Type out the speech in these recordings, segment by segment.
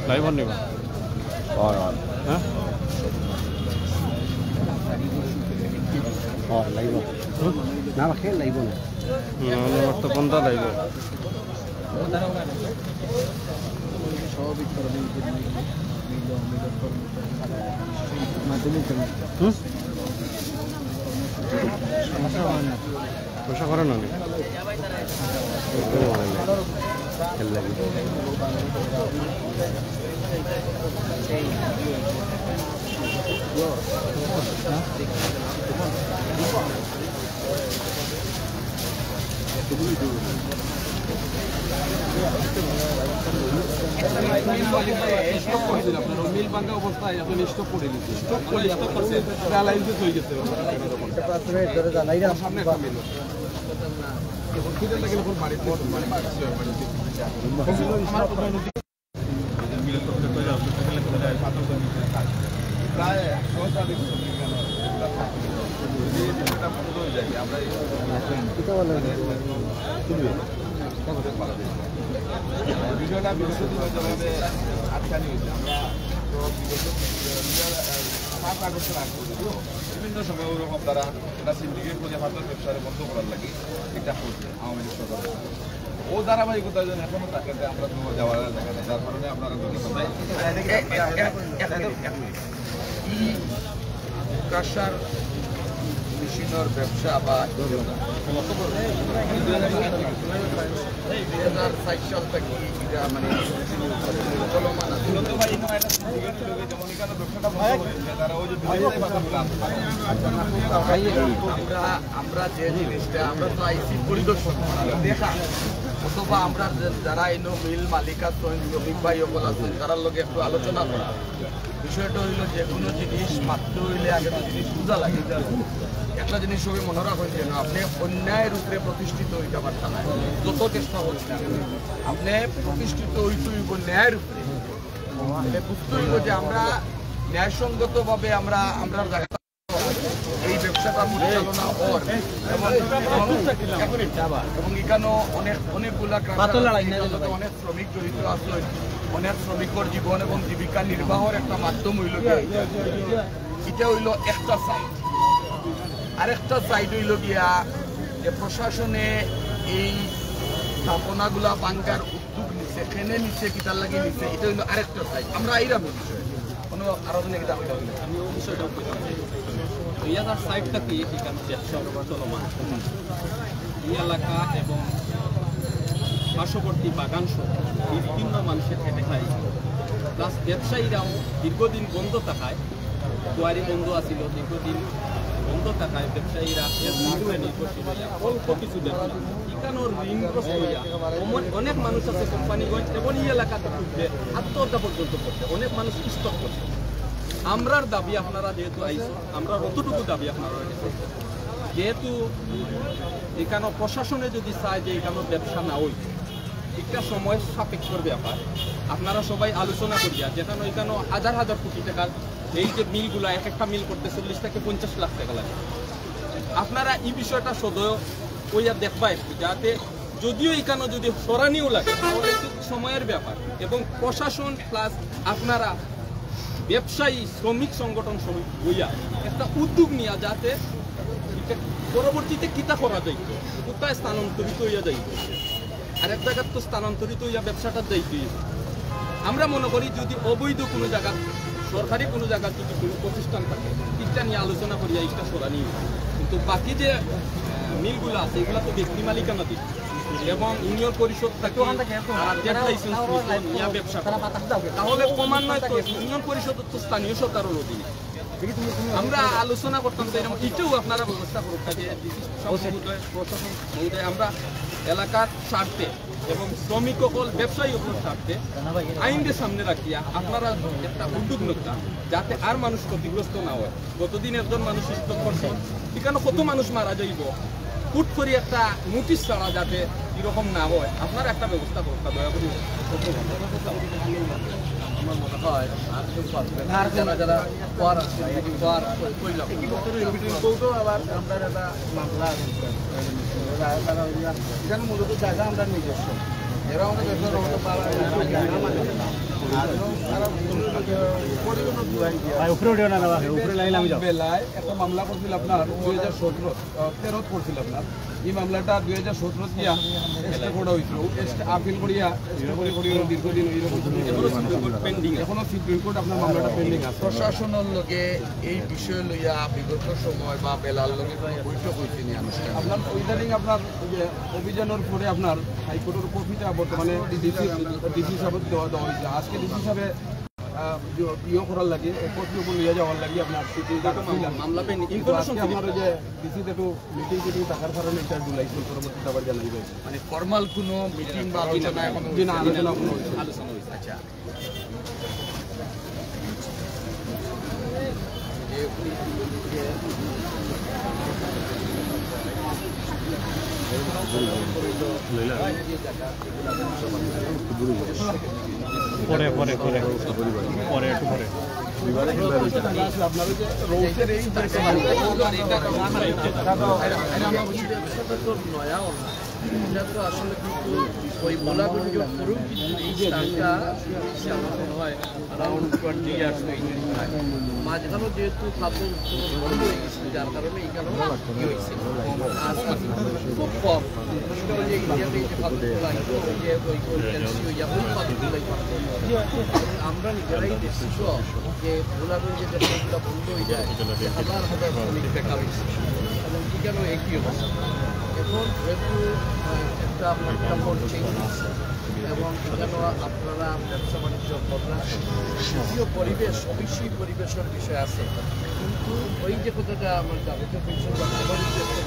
Live on নিবা on হ্যাঁ live না রাখে লাইভ না তো বন্ধ লাইভ সমস্যা করে না মিল ভাঙ্গা অবস্থায় এখন স্টপ করে দিচ্ছে স্টপ করে প্যারালাইসিস হয়ে গেছে সামনে একটা মিল হসপিটাল থেকে বাড়ি বিষয়টা বিগতভাবে আটকানি হয়েছে আমরা 5 আগস্টের আগে বিভিন্ন সময় ওরকম তারা এটা সিন্ডিকেট করে ভারতের ব্যবসারে বন্ধ করার লাগে এটা করছে আওয়ামী লীগ সরকার ও ধারাবাহিকতা যেন এখনো তাকে আমরা যাওয়ার দেখা নেই যার কারণে আপনারা কাশার মেশিনের ব্যবসা বা 2004 সাল থেকে এটা মানে চলমান আমরা যে জিনিসটা আমরা তো আইসি পরিদর্শন দেখা অথবা আমরা যারা এনো মিল মালিক আছেন শ্রমিক ভাই সকল আছেন তার লগে একটু আলোচনা করা বিষয়টা হইল যে কোনো জিনিস মাত্র হইলে আগে তো জিনিস বোঝা লাগে একটা জিনিস সবই মনে রাখেন যেন আপনি অন্যায়ের উপরে প্রতিষ্ঠিত হইতে পারতেন না যত চেষ্টা করছেন আপনি প্রতিষ্ঠিত হইতে হইব ন্যায়ের উপরে বুঝতে হইব যে আমরা ন্যায়সঙ্গতভাবে আমরা এই ব্যবসাটা পরিচালনা কর এবং এখানেও অনেকগুলা অনেক শ্রমিক জড়িত আছে অনেক শ্রমিকর জীবন এবং জীবিকা নির্বাহের একটা মাধ্যম হইল এটা হইল একটা সাইড আরেকটা সাইড হইল গিয়া যে প্রশাসনে এই স্থাপনাগুলা ভাঙ্গার উদ্যোগ নিচ্ছে কেনে নিচ্ছে কিতার লাগে নিচ্ছে এটা হইল আরেকটা সাইড আমরা এইরকম বিষয় কোনো আরো বিষয়টা 2060 থেকে এখানে ব্যবসা চলমান এই এলাকা এবং পার্শ্ববর্তী বাগান সহ বিভিন্ন মানুষের খেটে খায় প্লাস ব্যবসায়ীরাও দীর্ঘদিন বন্ধ থাকায় দুয়ারি বন্ধ আছিল দীর্ঘদিন বন্ধ থাকায় ব্যবসায়ীরা এর বিরুদ্ধে নির্ভরশীল হইয়া অল্প কিছু বেতন এখানোর ঋণগ্রস্ত হইয়া অনেক মানুষ আছে কোম্পানিগঞ্জ এবং এই এলাকাতে ঢুকতে আত্মহত্যা পর্যন্ত করছে, অনেক মানুষ স্টক করছে। আমরার দাবি আপনারা যেহেতু আইসো, আমরা অতটুকু দাবি আপনারা যেহেতু এখানে প্রশাসনে যদি চায় যে এখানে ব্যবসা না হই, একটা সময় সাপেক্ষর ব্যাপার, আপনারা সবাই আলোচনা করিয়া যেখানে এখানে হাজার হাজার কোটি টাকার এই যে মিলগুলা এক একটা মিল করতে 40 থেকে 50 লাখ টাকা লাগে। আপনারা এই বিষয়টা সদয় কইয়া দেখবা একটু, যাতে যদিও এখানে যদি সরানিও লাগে তাহলে একটু সময়ের ব্যাপার, এবং প্রশাসন প্লাস আপনারা ব্যবসায়ী শ্রমিক সংগঠন শ্রমিক বইয়া একটা উদ্যোগ নিয়ে যাতে পরবর্তীতে কিতা করা যাইত, কোথায় স্থানান্তরিত হইয়া যাইত, আর এক জায়গার তো স্থানান্তরিত হইয়া ব্যবসাটা যাইত। আমরা মনে করি যদি অবৈধ কোনো জায়গা, সরকারি কোনো জায়গা যদি কোনো প্রতিষ্ঠান থাকে, এটা নিয়ে আলোচনা করিয়া এটা সরানি। কিন্তু বাকি যে মিলগুলো আছে এগুলো তো ব্যক্তি মালিকানা দিক এবং ইউনিয়ন পরিষদ থাকে, ব্যবসা তাহলে ক্রমান্বয়ে তো ইউনিয়ন পরিষদ তো স্থানীয় সরকারের অধীনে। আমরা আলোচনা করতাম যে এটাও আপনারা ব্যবস্থা করুক, প্রশাসন মহোদয়, আমরা এলাকার স্বার্থে এবং শ্রমিক সকল ব্যবসায়ী সকল স্বার্থে আইনকে সামনে রাখিয়া আপনারা একটা উদ্যোগ নিতাম যাতে আর মানুষ ক্ষতিগ্রস্ত না হয়। গতদিন একজন মানুষ স্টক করছে, এখানে কত মানুষ মারা যাইব, হুট করে একটা নোটিশ ছাড়া যাতে এরকম না হয়, আপনারা একটা ব্যবস্থা করতে দয়া করি। আমার মনে হয় আর কেউ পারবে না, যারা যারা পর আছে আবার আমরা একটা মামলা এখানে মূলত জায়গা আমরা নিজস্ব, এরা আমাদের বেলায় একটা মামলা করছিল আপনার 2017 করছিল আপনার। এই মামলাটা 2017 দিয়া করা হয়েছিল, আপিল করিয়া দীর্ঘদিন এখনো সুপ্রিম কোর্ট আপনার মামলাটা পেন্ডিং আছে। প্রশাসনের লগে এই বিষয় লইয়া বিগত সময় বা বেলার লগে বৈঠক হয়েছে নি আপনার ইদানিং আপনার অভিযানের পরে আপনার হাইকোর্টের কপিটা বর্তমানে ডিসি সাহেব দেওয়া হয়েছে। আজকে ডিসি সাহেবে ইয়ে করার লাগে কর্তৃপক্ষ নিয়ে যাওয়ার লাগে আপনার মামলা আপনার যে ডিসিতে একটু মিটিং টিটিং থাকার কারণে এটা জুলাইছে, পরবর্তীতে আবার জানাই যায়। মানে ফর্মাল কোনো মিটিং বা আলোচনা এখন আলোচনা কোনো আলোচনা হয়েছে। আচ্ছা, পরে পরে পরে পরে একটু পরে আপনারা যে রোডের এই এটা তো আসলে কিন্তু ওই মোলাগঞ্জ করুন, কিন্তু এই স্থানটা হয় অ্যারাউন্ড 20 ইয়ার্স মাঝখানে যেহেতু খাদ্য বন্ধ হয়ে গেছিল, যার কারণে এইখানে হয়েছে খুব কম। যে ইন্ডিয়াতে যে খাদ্যগুলো আমরা নিজেরাই দেখছি যে মোলাগঞ্জে যে খাদ্যটা বন্ধ হয়ে যায়, হাজার হাজার শ্রমিক বেকার হয়েছে এবং এখানেও একই অবস্থা। এখন যেহেতু একটা আপনার কাপড় চেঞ্জ আছে এবং এখানেও আপনারা ব্যবসা বাণিজ্য করার দ্বিতীয় পরিবেশ, অবশ্যই পরিবেশের বিষয় আছে, কিন্তু ওই যে কথাটা আমার যাবতীয় পেনশন বা একটা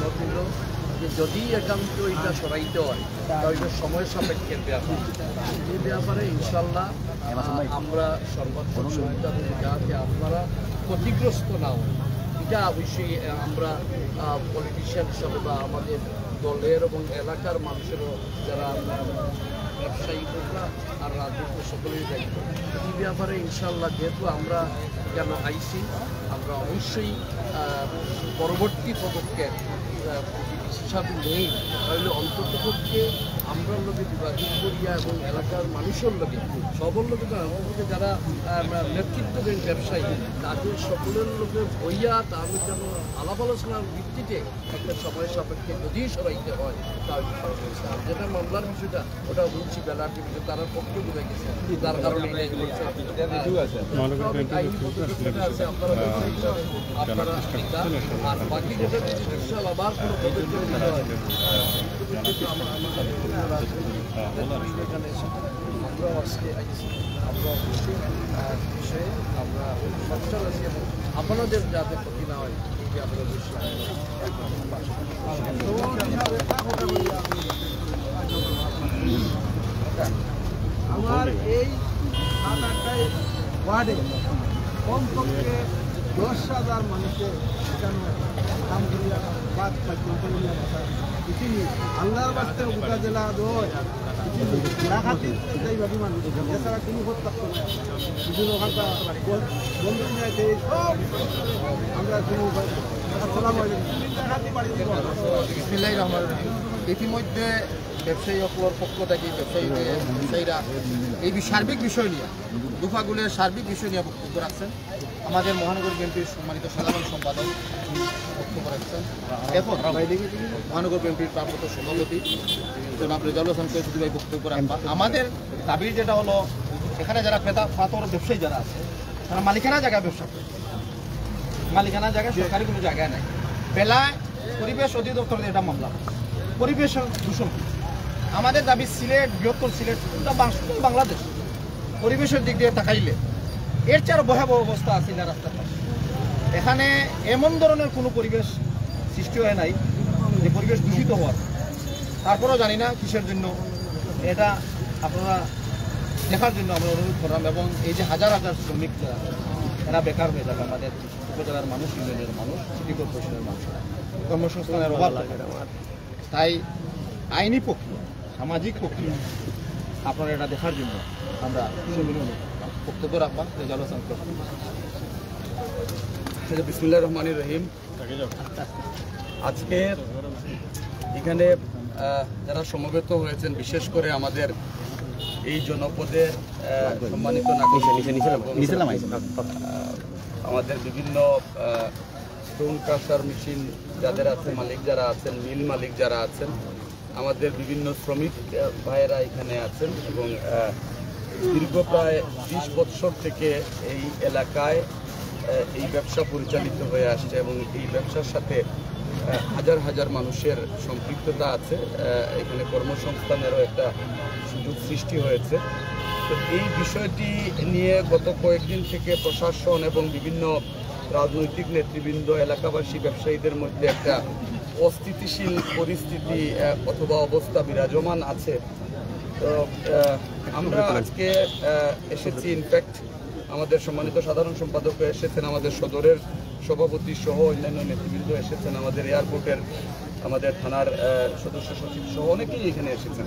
মত দিল যে যদি একান্ত এটা সরাইতে হয় তাহলে সময় সাপেক্ষের ব্যাপার। এই ব্যাপারে ইনশাল্লাহ আমরা সর্বোচ্চ সুবিধা দেব যাতে আপনারা ক্ষতিগ্রস্ত না হয়। এটা অবশ্যই আমরা পলিটিশিয়ান হিসাবে বা আমাদের দলের এবং এলাকার মানুষেরও যারা ব্যবসায়ী হোকরা আর রাজনীতি সকলেই দায়িত্ব। এই ব্যাপারে ইনশাল্লাহ যেহেতু আমরা কেন আইসি, আমরা অবশ্যই পরবর্তী পদক্ষেপ হিসাবে নেই, তাহলে অন্ততপক্ষে আমরা লোকে বিভাজিত করিয়া এবং এলাকার মানুষের লোকে সবর লোকে যারা নেতৃত্ব দেন ব্যবসায়ী তাদের সকলের লোকে হইয়া তাদের যেন আলাপ আলোচনার ভিত্তিতে একটা সময় সাপেক্ষে যদি সরাইতে হয় তাহলে যেটা মামলার বিষয়টা ওটা বলছি বেলার বিষয় তারা পক্ষে বুঝে গেছে, যার কারণে আপনারা আর বাকি যেটা বিশাল আবার কোনো পদক্ষেপ নিতে হয় আমরাও আজকে আইছি, আমরা অবশ্যই বিষয়ে আমরা সচ্ছল আছি এবং আপনাদের যাতে ক্ষতি না হয় যে আপনারা আমার এই 7-8টায় ওয়ার্ডে কমপক্ষে 10,000 মানুষের এখানে কাম করিয়া বাদ পৃথিবী আল্লাহর বাস্তে উপজেলা ডাকাতি এইভাবে মানুষ এছাড়া তিনি হত্যা করে বিভিন্ন বন্ধু নিয়ে সব আমরা কোনো বিসমিল্লাহির রহমানির রহিম। ইতিমধ্যে ব্যবসায়ীসকলের পক্ষ থেকে ব্যবসায়ীরা এই সার্বিক বিষয় নিয়ে দুফাগুলের সার্বিক বিষয় নিয়ে বক্তব্য রাখছেন। আমাদের মহানগর বিএনপির সম্মানিত সাধারণ সম্পাদক বক্তব্য রাখছেন। এখন মহানগর বিএনপির প্রাপ্ত সভাপতি জনাব রেজাউল হাসান কৈফুদ্দিন ভাই বক্তব্য রাখবেন। আমাদের দাবির যেটা হলো, এখানে যারা পাথর ব্যবসায়ী যারা আছে তারা মালিকানা জায়গায় ব্যবসা করে, মালিকানা জায়গায় সরকারি কোনো জায়গায় নেই। বেলায় পরিবেশ অধিদপ্তর এটা মামলা, পরিবেশ দূষণ। আমাদের দাবি সিলেট, বৃহত্তর সিলেট, বাংলাদেশ পরিবেশের দিক দিয়ে তাকাইলে এর চেয়ে আরো ভয়াবহ অবস্থা আছে না রাস্তার পাশে। এখানে এমন ধরনের কোনো পরিবেশ সৃষ্টি হয় নাই যে পরিবেশ দূষিত হওয়ার। তারপরেও জানি না কিসের জন্য, এটা আপনারা দেখার জন্য আমরা অনুরোধ করলাম। এবং এই যে হাজার হাজার শ্রমিক যারা এরা বেকার হয়ে যাবে, আমাদের উপজেলার মানুষ, ইউনিয়নের মানুষ, সিটি কর্পোরেশনের মানুষ, কর্মসংস্থানের অভাব। তাই আইনি প্রক্রিয়া, সামাজিক প্রক্রিয়া আপনারা এটা দেখার জন্য আমরা বক্তব্য রাখলাম। রেজাউল হাসান বিসমিল্লাহির রহমানির রহিম। আজকে এখানে যারা সমবেত হয়েছেন, বিশেষ করে আমাদের এই জনপদের সম্মানিত নাগরিক, আমাদের বিভিন্ন স্টোন ক্রাশার মেশিন যাদের আছে, মালিক যারা আছেন, মিল মালিক যারা আছেন, আমাদের বিভিন্ন শ্রমিক ভাইয়েরা এখানে আছেন এবং দীর্ঘ প্রায় 20 বছর থেকে এই এলাকায় এই ব্যবসা পরিচালিত হয়ে আসছে এবং এই ব্যবসার সাথে হাজার হাজার মানুষের সম্পৃক্ততা আছে। এখানে কর্মসংস্থানেরও একটা সুযোগ সৃষ্টি হয়েছে। তো এই বিষয়টি নিয়ে গত কয়েকদিন থেকে প্রশাসন এবং বিভিন্ন রাজনৈতিক নেতৃবৃন্দ, এলাকাবাসী, ব্যবসায়ীদের মধ্যে একটা অস্থিতিশীল পরিস্থিতি অথবা অবস্থা বিরাজমান আছে। তো আমরা আজকে এসেছি, ইনফ্যাক্ট আমাদের সম্মানিত সাধারণ সম্পাদক এসেছেন, আমাদের সদরের সভাপতি সহ অন্যান্য নেতৃবৃন্দ এসেছেন, আমাদের এয়ারপোর্টের, আমাদের থানার সদস্য সচিব সহ অনেকেই এখানে এসেছেন।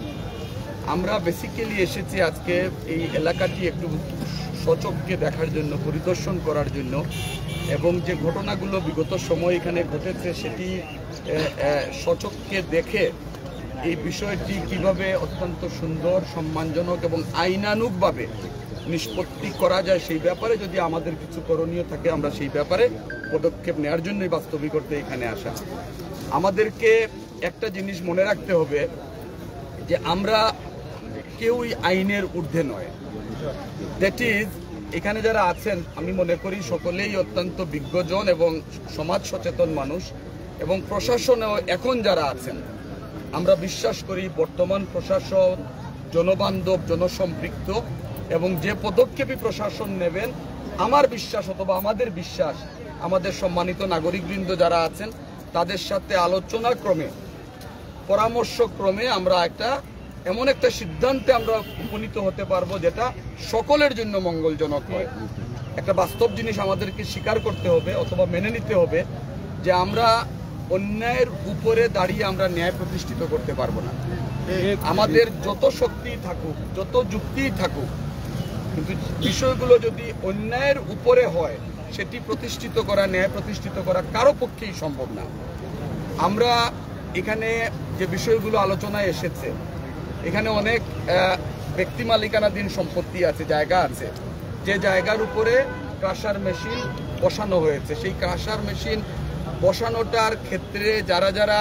আমরা বেসিক্যালি এসেছি আজকে এই এলাকাটি একটু সচক্ষে দেখার জন্য, পরিদর্শন করার জন্য, এবং যে ঘটনাগুলো বিগত সময় এখানে ঘটেছে সেটি সচক্ষে দেখে এই বিষয়টি কিভাবে অত্যন্ত সুন্দর, সম্মানজনক এবং আইনানুগভাবে নিষ্পত্তি করা যায় সেই ব্যাপারে যদি আমাদের কিছু করণীয় থাকে আমরা সেই ব্যাপারে পদক্ষেপ নেওয়ার জন্যই বাস্তবিক করতে এখানে আসা। আমাদেরকে একটা জিনিস মনে রাখতে হবে যে আমরা কেউই আইনের ঊর্ধ্বে নয়। দ্যাট ইজ, এখানে যারা আছেন আমি মনে করি সকলেই অত্যন্ত বিজ্ঞজন এবং সমাজ সচেতন মানুষ, এবং প্রশাসনেও এখন যারা আছেন আমরা বিশ্বাস করি বর্তমান প্রশাসন জনবান্ধব, জনসম্পৃক্ত, এবং যে পদক্ষেপই প্রশাসন নেবেন আমার বিশ্বাস অথবা আমাদের বিশ্বাস আমাদের সম্মানিত নাগরিকবৃন্দ যারা আছেন তাদের সাথে আলোচনা ক্রমে, পরামর্শ ক্রমে আমরা এমন একটা সিদ্ধান্তে আমরা উপনীত হতে পারবো যেটা সকলের জন্য মঙ্গলজনক হয়। একটা বাস্তব জিনিস আমাদেরকে স্বীকার করতে হবে অথবা মেনে নিতে হবে যে আমরা অন্যায়ের উপরে দাঁড়িয়ে আমরা ন্যায় প্রতিষ্ঠিত করতে পারবো না। আমাদের যত শক্তি থাকুক, যত যুক্তি থাকুক, কিন্তু বিষয়গুলো যদি অন্যায়ের উপরে হয় সেটি প্রতিষ্ঠিত করা, ন্যায় প্রতিষ্ঠিত করা কারো পক্ষেই সম্ভব না। আমরা এখানে যে বিষয়গুলো আলোচনায় এসেছে, এখানে অনেক ব্যক্তি মালিকানাধীন সম্পত্তি আছে, জায়গা আছে, যে জায়গার উপরে ক্রাশার মেশিন বসানো হয়েছে। সেই ক্রাশার মেশিন বসানোটার ক্ষেত্রে যারা যারা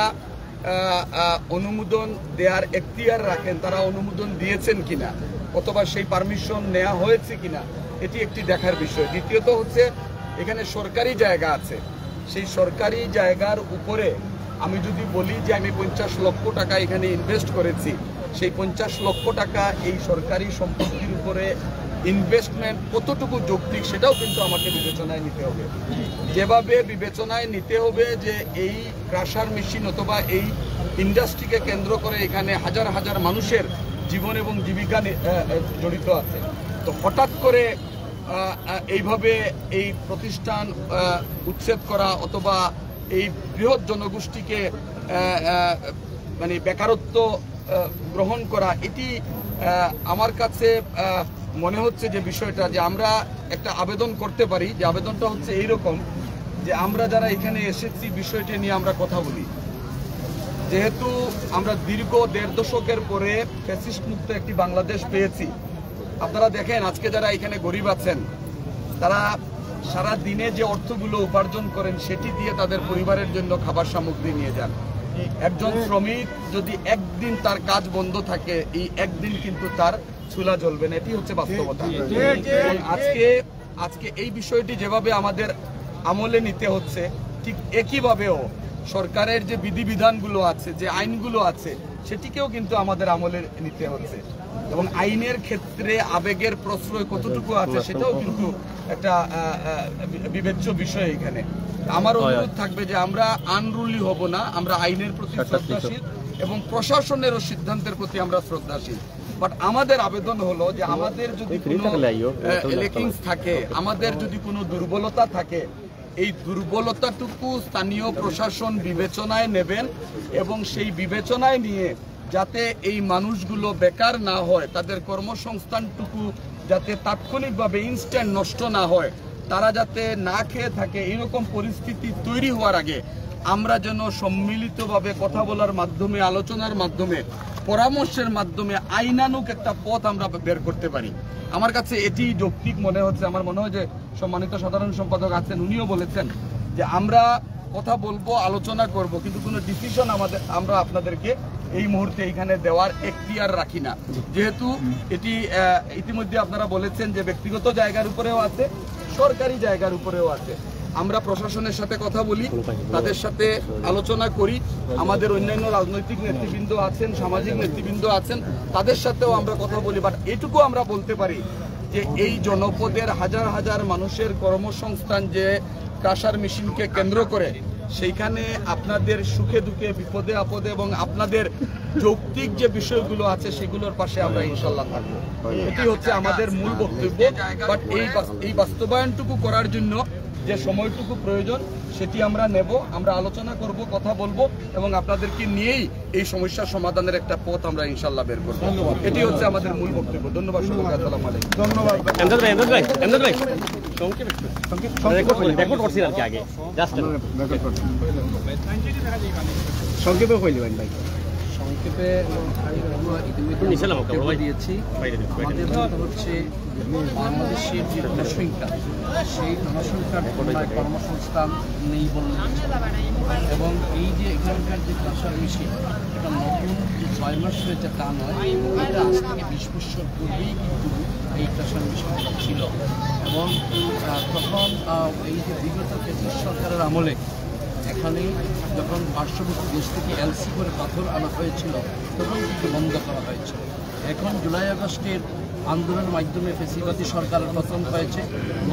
অনুমোদন দেওয়ার এখতিয়ার রাখেন তারা অনুমোদন দিয়েছেন কিনা অথবা সেই পারমিশন নেওয়া হয়েছে কিনা এটি একটি দেখার বিষয়। দ্বিতীয়ত হচ্ছে এখানে সরকারি জায়গা আছে, সেই সরকারি জায়গার উপরে আমি যদি বলি যে আমি 50 লক্ষ টাকা এখানে ইনভেস্ট করেছি, সেই 50 লক্ষ টাকা এই সরকারি সম্পত্তির উপরে ইনভেস্টমেন্ট কতটুকু যৌক্তিক সেটাও কিন্তু আমাকে বিবেচনায় নিতে হবে। যেভাবে বিবেচনায় নিতে হবে যে এই ক্রাশার মেশিন অথবা এই ইন্ডাস্ট্রিকে কেন্দ্র করে এখানে হাজার হাজার মানুষের জীবন এবং জীবিকা জড়িত আছে, তো হঠাৎ করে এইভাবে এই প্রতিষ্ঠান উচ্ছেদ করা অথবা এই বৃহৎ জনগোষ্ঠীকে মানে বেকারত্ব গ্রহণ করা, এটি আমার কাছে মনে হচ্ছে যে বিষয়টা যে আমরা একটা আবেদন করতে পারি, যে আবেদনটা হচ্ছে এইরকম যে আমরা যারা এখানে এসেছি বিষয়টি নিয়ে আমরা কথা বলি। যেহেতু আমরা দীর্ঘ 1.5 দশকের পরে ফ্যাসিস্ট মুক্ত একটি বাংলাদেশ পেয়েছি, আপনারা দেখেন আজকে যারা এখানে গরিব আছেন তারা সারা দিনে যে অর্থগুলো উপার্জন করেন সেটি দিয়ে তাদের পরিবারের জন্য খাবার সামগ্রী নিয়ে যান। একজন শ্রমিক যদি একদিন তার কাজ বন্ধ থাকে, এই একদিন কিন্তু তার চুলা জ্বলবে না, এটি হচ্ছে বাস্তবতা। আজকে এই বিষয়টি যেভাবে আমাদের আমলে নিতে হচ্ছে, ঠিক একইভাবেও সরকারের যে বিধিবিধানগুলো আছে, যে আইনগুলো আছে, সেটিকেও কিন্তু আমাদের আমলে নিতে হচ্ছে। এবং আইনের ক্ষেত্রে আবেগের প্রশ্রয় কতটুকু আছে সেটাও কিন্তু একটা বিবেচ্য বিষয় এখানে। আমার অনুরোধ থাকবে যে আমরা আনরুলি হব না, আমরা আইনের প্রতি শ্রদ্ধাশীল এবং প্রশাসনেরও সিদ্ধান্তের প্রতি আমরা শ্রদ্ধাশীল। বাট আমাদের আবেদন হলো যে আমাদের যদি কোনো লেকিংস থাকে, আমাদের যদি কোনো দুর্বলতা থাকে, এই দুর্বলতাটুকু স্থানীয় প্রশাসন বিবেচনায় নেবেন এবং সেই বিবেচনায় নিয়ে যাতে এই মানুষগুলো বেকার না হয়, তাদের কর্মসংস্থানটুকু যাতে তাৎক্ষণিকভাবে ইনস্ট্যান্ট নষ্ট না হয়, তারা যাতে না খেয়ে থাকে, এরকম পরিস্থিতি তৈরি হওয়ার আগে আমরা যেন সম্মিলিতভাবে কথা বলার মাধ্যমে, আলোচনার মাধ্যমে, পরামর্শের মাধ্যমে আইনানুগ একটা পথ আমরা বের করতে পারি। আমার কাছে এটি যৌক্তিক মনে হচ্ছে। আমার মনে হয় যে সম্মানিত সাধারণ সম্পাদক আছেন, উনিও বলেছেন যে আমরা কথা বলবো, আলোচনা করব, কিন্তু কোনো ডিসিশন আমরা আপনাদেরকে এই মুহূর্তে এখানে দেওয়ার এখতিয়ার রাখি না। যেহেতু এটি ইতিমধ্যে আপনারা বলেছেন যে ব্যক্তিগত জায়গার উপরেও আছে, সরকারি জায়গার উপরেও আছে। আমরা প্রশাসনের সাথে কথা বলি, তাদের সাথে আলোচনা করি, আমাদের অন্যান্য রাজনৈতিক নেতৃবৃন্দ আছেন, সামাজিক নেতৃবৃন্দ আছেন, তাদের সাথেও আমরা কথা বলি। বাট এটুকু আমরা বলতে পারি যে এই জনপদের হাজার হাজার মানুষের কর্মসংস্থান যে ক্রাশার মেশিনকে কেন্দ্র করে, সেইখানে আপনাদের সুখে দুঃখে, বিপদে আপদে এবং আপনাদের যৌক্তিক যে বিষয়গুলো আছে সেগুলোর পাশে আমরা ইনশাল্লাহ থাকবো। এটি হচ্ছে আমাদের মূল বক্তব্য। বাট এই বাস্তবায়নটুকু করার জন্য যে সময়টুকু প্রয়োজন সেটি আমরা নেব, আমরা আলোচনা করব, কথা বলবো এবং আপনাদেরকে নিয়েই এই সমস্যার সমাধানের একটা পথ আমরা ইনশাল্লাহ বের করব। এটি হচ্ছে আমাদের মূল বক্তব্য। ধন্যবাদ সবাইকে। আসসালামু আলাইকুম। ধন্যবাদ। সংক্ষেপে কইলেন ভাই। সংক্ষেপে ইতিমধ্যে দিয়েছি। আমাদের কথা হচ্ছে বাংলাদেশের যে জনসংখ্যা, সেই জনসংখ্যার তুলনায় কর্মসংস্থান নেই বললে, এবং এই যে এখানকার যে ক্রাশার মেশিন, এটা নতুন যে 6 মাস হয়েছে তা নয়, এটা আজ থেকে 20 বছর পূর্বেই কিন্তু এই ক্রাশার মেশিনটা ছিল। এবং তখন এই যে বিগত ফ্যাসিস্ট সরকারের আমলে এখানে যখন পার্শ্ববর্তী দেশ থেকে এলসি করে পাথর আনা হয়েছিল, তখন কিন্তু বন্ধ করা হয়েছিল। এখন জুলাই আগস্টের আন্দোলনের মাধ্যমে ফ্যাসিবাদী সরকারের পতন হয়েছে।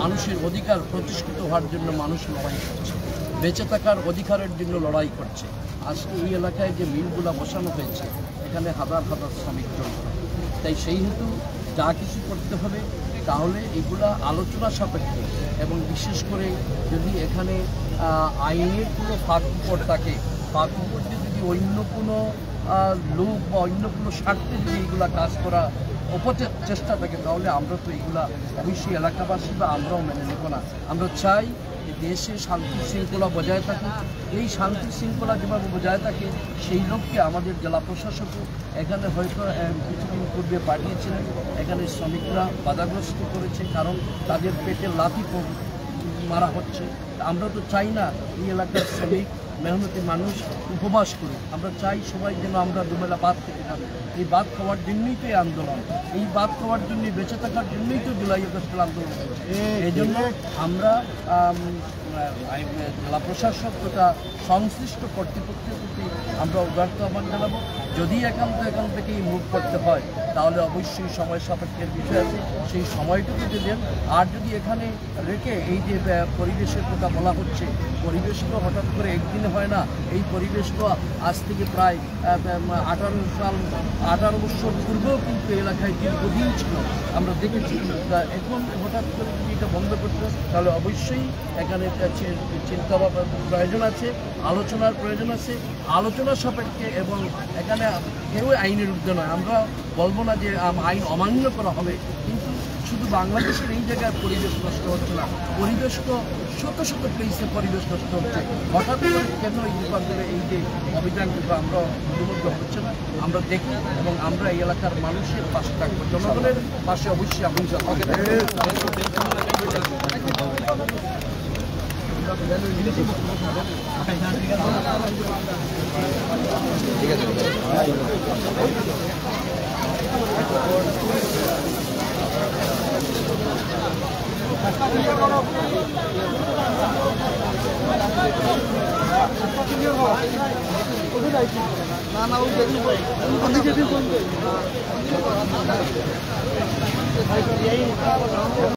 মানুষের অধিকার প্রতিষ্ঠিত হওয়ার জন্য মানুষ লড়াই করছে, বেঁচে থাকার অধিকারের জন্য লড়াই করছে। আজকে এই এলাকায় যে মিলগুলো বসানো হয়েছে, এখানে হাজার হাজার শ্রমিক জড়িত। তাই সেই হেতু যা কিছু করতে হবে তাহলে এগুলা আলোচনা সাপেক্ষে, এবং বিশেষ করে যদি এখানে আইনের কোনো ফাঁক উপর থাকে, ফাঁক উপর যদি অন্য কোনো লোক বা অন্য কোনো স্বার্থে যদি এইগুলা কাজ করা চেষ্টা থাকে, তাহলে আমরা তো এইগুলা অবশ্যই এলাকাবাসী বা আমরাও মেনে নেব না। আমরা চাই দেশে শান্তি শৃঙ্খলা বজায় থাকুক। এই শান্তি শৃঙ্খলা যেভাবে বজায় থাকে, সেই লক্ষ্যে আমাদের জেলা প্রশাসকও এখানে হয়তো কিছুদিন পূর্বে পাঠিয়েছিলেন। এখানে শ্রমিকরা বাধাগ্রস্ত করেছে, কারণ তাদের পেটে লাথি মারা হচ্ছে। আমরা তো চাই না এই এলাকার শ্রমিক মেহনতি মানুষ উপবাস করুক। আমরা চাই সবাই যেন আমরা দুবেলা ভাত খেতে পারি। এই ভাত খাওয়ার জন্যই তো এই আন্দোলন, এই ভাত খাওয়ার জন্যই, বেঁচে থাকার জন্যই তো জুলাই আগস্টের আন্দোলন হচ্ছে। এই জন্য আমরা জেলা প্রশাসক তথা সংশ্লিষ্ট কর্তৃপক্ষের প্রতি আমরা উদারতা আহ্বান জানাবো যদি এখান থেকেই মুভ করতে হয় তাহলে অবশ্যই সময় সাপেক্ষের বিষয় আছে, সেই সময়টুকু দেন। আর যদি এখানে রেখে এই যে পরিবেশের কথা বলা হচ্ছে, পরিবেশ তো হঠাৎ করে একদিনে হয় না। এই পরিবেশ তো আজ থেকে প্রায় 18 বছর পূর্বেও কিন্তু এলাকায় দীর্ঘদিন ছিল, আমরা দেখেছি। এখন হঠাৎ করে যদি এটা বন্ধ করতে তাহলে অবশ্যই এখানে চিন্তা ভাবনার প্রয়োজন আছে, আলোচনার প্রয়োজন আছে, আলোচনা সাপেক্ষে। এবং এখানে কেউ আইনের ঊর্ধ্বে নয়, আমরা বলবো না যে আইন অমান্য করা হবে, কিন্তু শুধু বাংলাদেশের এই জায়গায় পরিবেশ নষ্ট হচ্ছে না, পরিবেশ তো শত শত প্লেসে পরিবেশ নষ্ট হচ্ছে। হঠাৎ করে কেন এই দীপাঞ্চলে এই যে অভিযানটুকু আমরা মধ্যে হচ্ছে না, আমরা দেখি এবং আমরা এই এলাকার মানুষের পাশে থাকবো, জনগণের পাশে অবশ্যই আমি না